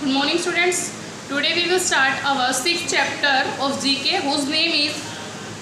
Good morning students. Today we will start our 6th chapter of GK whose name is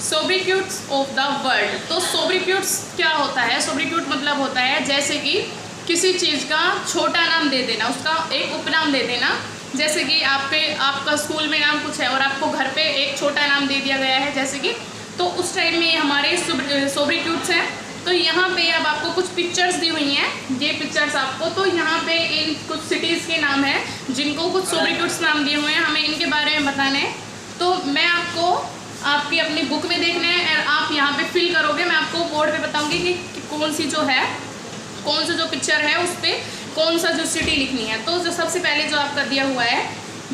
sobriquets of the world. तो sobriquets क्या होता है? sobriquet मतलब होता है जैसे कि किसी चीज़ का छोटा नाम दे देना, उसका एक उपनाम दे देना। जैसे कि आपका स्कूल में नाम कुछ है और आपको घर पे एक छोटा नाम दे दिया गया है, जैसे कि तो उस टाइम में हमारे सोब्रिक्यूट्स हैं। तो यहाँ पे अब आपको कुछ पिक्चर्स दी हुई हैं, ये पिक्चर्स आपको, तो यहाँ पे इन कुछ सिटीज़ के नाम हैं जिनको कुछ सोब्रिक्यूट्स नाम दिए हुए हैं, हमें इनके बारे में बताना है। तो मैं आपको आपकी अपनी बुक में देखना है और आप यहाँ पे फिल करोगे। मैं आपको बोर्ड पे बताऊँगी कि कौन सी जो है, कौन सा जो पिक्चर है उस पर कौन सा जो सिटी लिखनी है। तो जो सबसे पहले जो आपका दिया हुआ है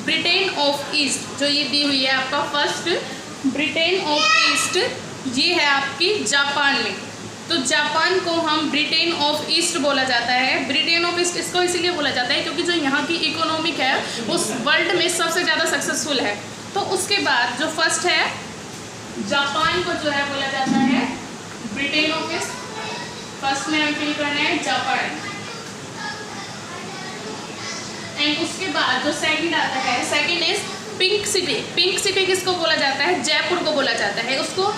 ब्रिटेन ऑफ ईस्ट, जो ये दी हुई है आपका फर्स्ट ब्रिटेन ऑफ ईस्ट, ये है आपकी जापान में। तो जापान को हम ब्रिटेन ऑफ ईस्ट बोला जाता है। ब्रिटेन ऑफ ईस्ट इसको इसीलिए बोला जाता है क्योंकि जो यहाँ की इकोनॉमिक है उस वर्ल्ड में सबसे ज़्यादा सक्सेसफुल है। तो उसके बाद जो फर्स्ट है जापान को जो है बोला जाता है ब्रिटेन ऑफ ईस्ट। फर्स्ट में हम फिल करना है जापान। एंड उसके बाद जो सेकंड आता है, second is pink city. Pink city किसको बोला जाता है? जयपुर को बोला जाता है। उसको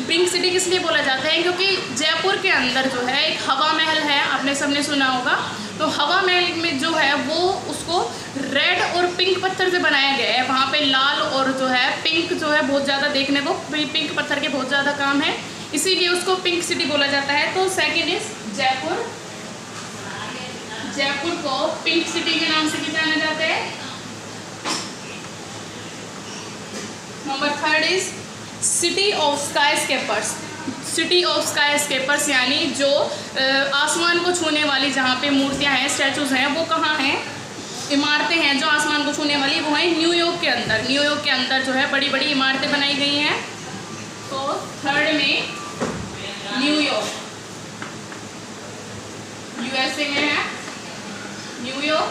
पिंक सिटी किस लिए बोला जाता है? क्योंकि जयपुर के अंदर जो है एक हवा महल है, आपने सबने सुना होगा। तो हवा महल में जो है वो उसको रेड और पिंक पत्थर से बनाया गया है। वहाँ पे लाल और जो है पिंक जो है बहुत ज़्यादा देखने को, पिंक पत्थर के बहुत ज़्यादा काम है, इसीलिए उसको पिंक सिटी बोला जाता है। तो सेकेंड इज जयपुर। जयपुर को पिंक सिटी के नाम से भी जाना जाता है। Number third is city of skyscrapers. City of skyscrapers यानी जो आसमान को छूने वाली जहाँ पे मूर्तियाँ हैं, स्टैचूज हैं, वो कहाँ हैं? इमारतें हैं जो आसमान को छूने वाली, वो है न्यूयॉर्क के अंदर। न्यूयॉर्क के अंदर जो है बड़ी बड़ी इमारतें बनाई गई हैं। तो थर्ड में न्यूयॉर्क, यूएसए में है न्यूयॉर्क।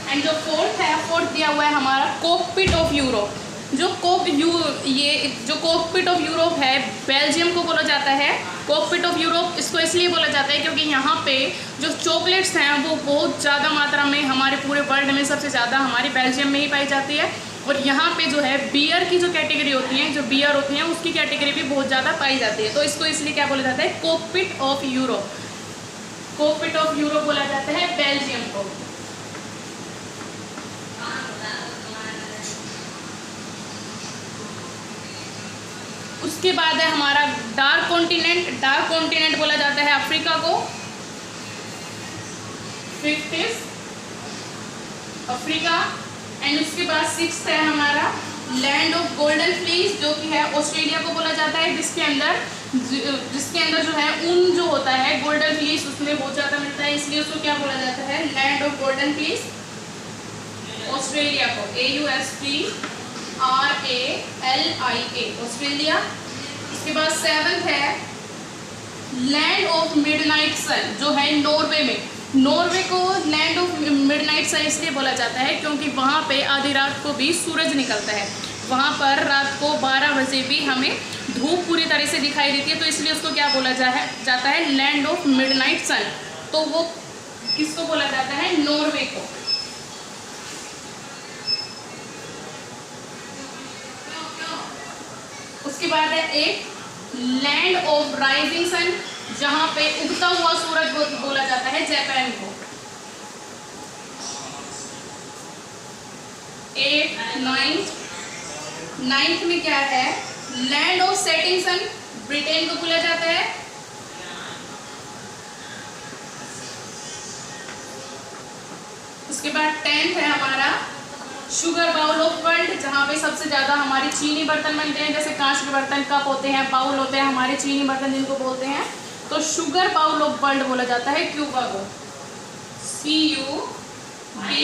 एंड जो फोर्थ है, फोर्थ दिया हुआ है हमारा कॉकपिट ऑफ यूरोप। जो कॉकपिट ऑफ यूरोप है, बेल्जियम को बोला जाता है कॉकपिट ऑफ यूरोप। इसको इसलिए बोला जाता है क्योंकि यहाँ पे जो चॉकलेट्स हैं वो बहुत ज़्यादा मात्रा में हमारे पूरे वर्ल्ड में सबसे ज़्यादा हमारी बेल्जियम में ही पाई जाती है। और यहाँ पे जो है बियर की जो कैटेगरी होती है, जो बियर होती हैं उसकी कैटेगरी भी बहुत ज़्यादा पाई जाती है। तो इसको इसलिए क्या बोला जाता है? Cockpit of Europe. Cockpit of Europe बोला जाता है बेल्जियम को। उसके बाद है हमारा डार्क कॉन्टिनेंट। डार्क कॉन्टिनेंट बोला जाता है अफ्रीका को। Fifth is Africa. एंड उसके बाद सिक्स्थ है हमारा लैंड ऑफ गोल्डन फ्लीस, जो कि है ऑस्ट्रेलिया को बोला जाता है, जिसके अंदर जो है ऊन जो होता है गोल्डन फ्लीस उसमें बहुत ज़्यादा मिलता है, इसलिए उसको क्या बोला जाता है? Land of golden fleece, Australia को। AUSTRALIA Australia. उसके बाद सेवंथ है लैंड ऑफ मिडनाइट सन, जो है नॉर्वे में। नॉर्वे को लैंड ऑफ मिडनाइट सन इसलिए बोला जाता है क्योंकि वहाँ पे आधी रात को भी सूरज निकलता है। वहाँ पर रात को 12 बजे भी हमें धूप पूरी तरह से दिखाई देती है, तो इसलिए उसको क्या बोला जाता है? लैंड ऑफ मिडनाइट सन। तो वो किसको बोला जाता है? नॉर्वे को। उसके बाद है एक लैंड ऑफ राइजिंग सन, जहां पे उगता हुआ सूरज बोला जाता है जापान को। 9th में क्या है? Land of setting sun, Britain को बोला जाता है। उसके बाद 10th है हमारा शुगर बाउल ऑफ वर्ल्ड, जहाँ पे सबसे ज़्यादा हमारे चीनी बर्तन बनते हैं, जैसे कांच के बर्तन, कप होते हैं, बाउल होते हैं, हमारे चीनी बर्तन जिनको बोलते हैं। तो शुगर बाउल ऑफ वर्ल्ड बोला जाता है क्यूबा को, CUBA।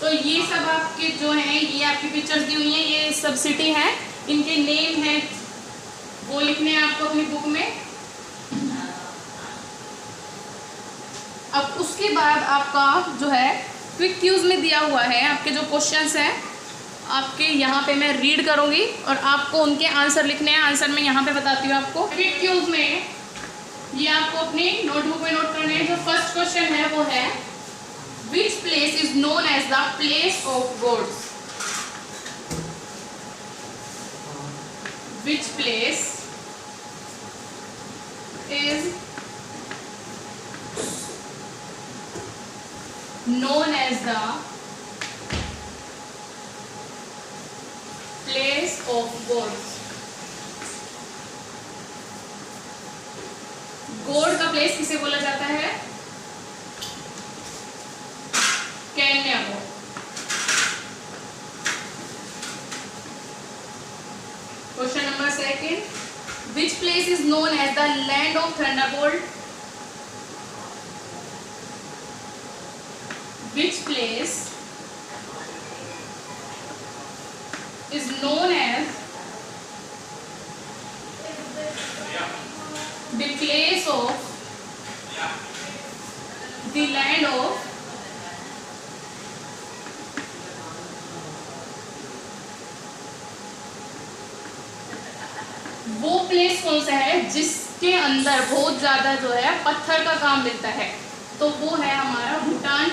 तो ये सब आपके जो हैं, ये आपकी पिक्चर्स दी हुई हैं, ये सब सिटी हैं, इनके नेम हैं, वो लिखने हैं आपको अपनी बुक में। अब उसके बाद आपका जो है क्विक क्यूज में दिया हुआ है, आपके जो क्वेश्चंस हैं आपके यहाँ पे मैं रीड करूँगी और आपको उनके आंसर लिखने हैं। आंसर मैं यहाँ पे बताती हूँ आपको। क्विक क्यूज में ये आपको अपने नोटबुक में नोट करना है। जो फर्स्ट क्वेश्चन है वो है which place is known as the place of gods. Which place is known as the place of gods। God का प्लेस किसे बोला जाता है? केन्या को। Question number second, which place is known as the land of thunderbolt. Which place is known as the place of the land of वो place कौन सा है जिसके अंदर बहुत ज्यादा जो है पत्थर का काम मिलता है? तो वो है हमारा Bhutan.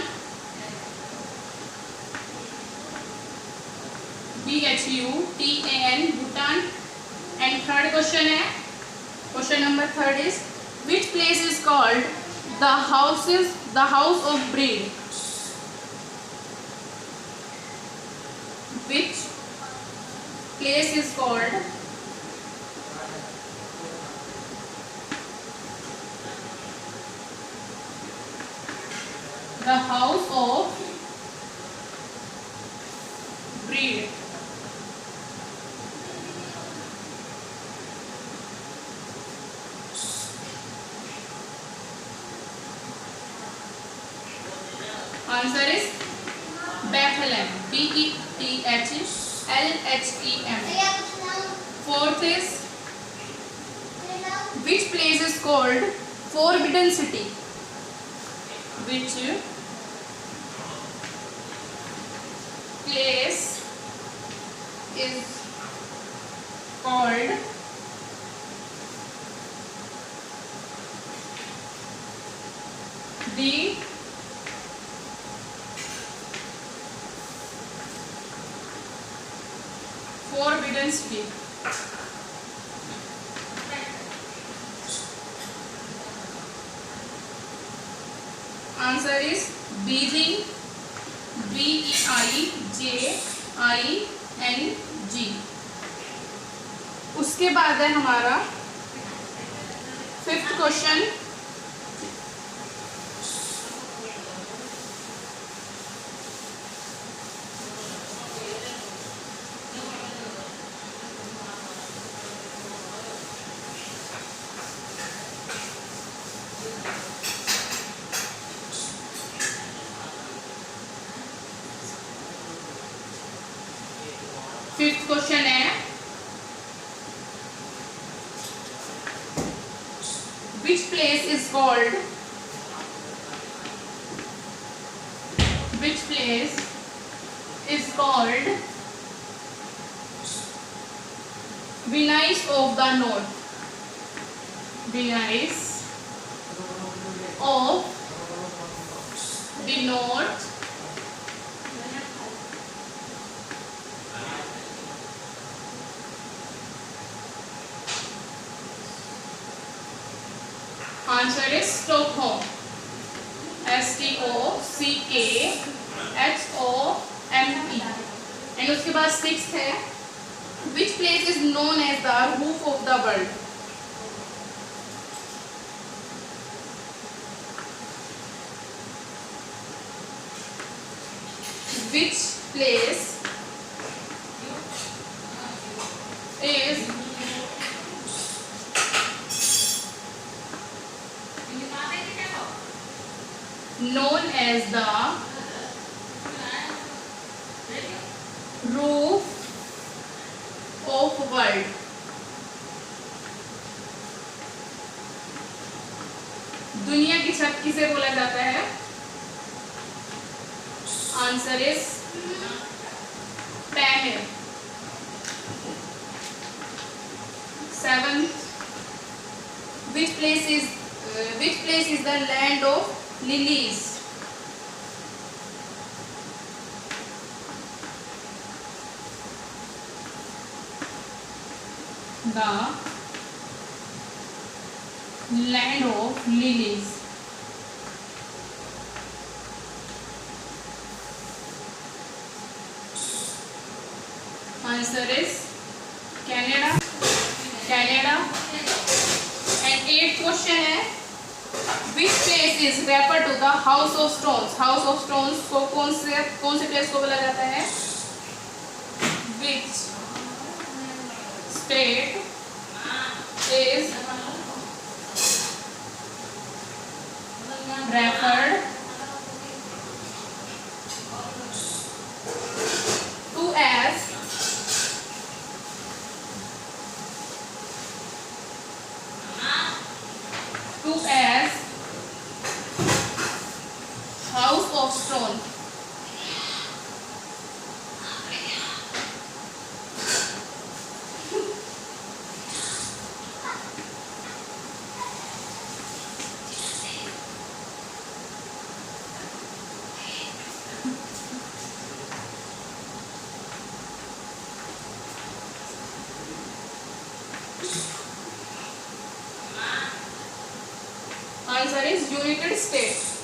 BHUTAN Bhutan. And third question है, question number third is which place is called the house of bread. Which place is called the house of bread. Answer is Bethlehem, BETHLHEM। Fourth is which place is called Forbidden City? Which place is called the Forbidden City? Answer is Beijing, BEIJING। उसके बाद है हमारा fifth question, fifth question है which place is called Venice of the North? Venice of the North Answer is Stockholm, STOCKHOME। And उसके बाद sixth है which place is known as the roof of the world? Which place is known as the roof of world? दुनिया की छत किसे बोला जाता है? Answer is Pamir. Seventh, which place is which place is the land of lilies? The land of lilies. Answer is Canada. Canada. And 8th question है, which place is referred to the house of stones? House of stones को कौन से place को बोला जाता है? Which state is referred to as house of stone? Answer is United States.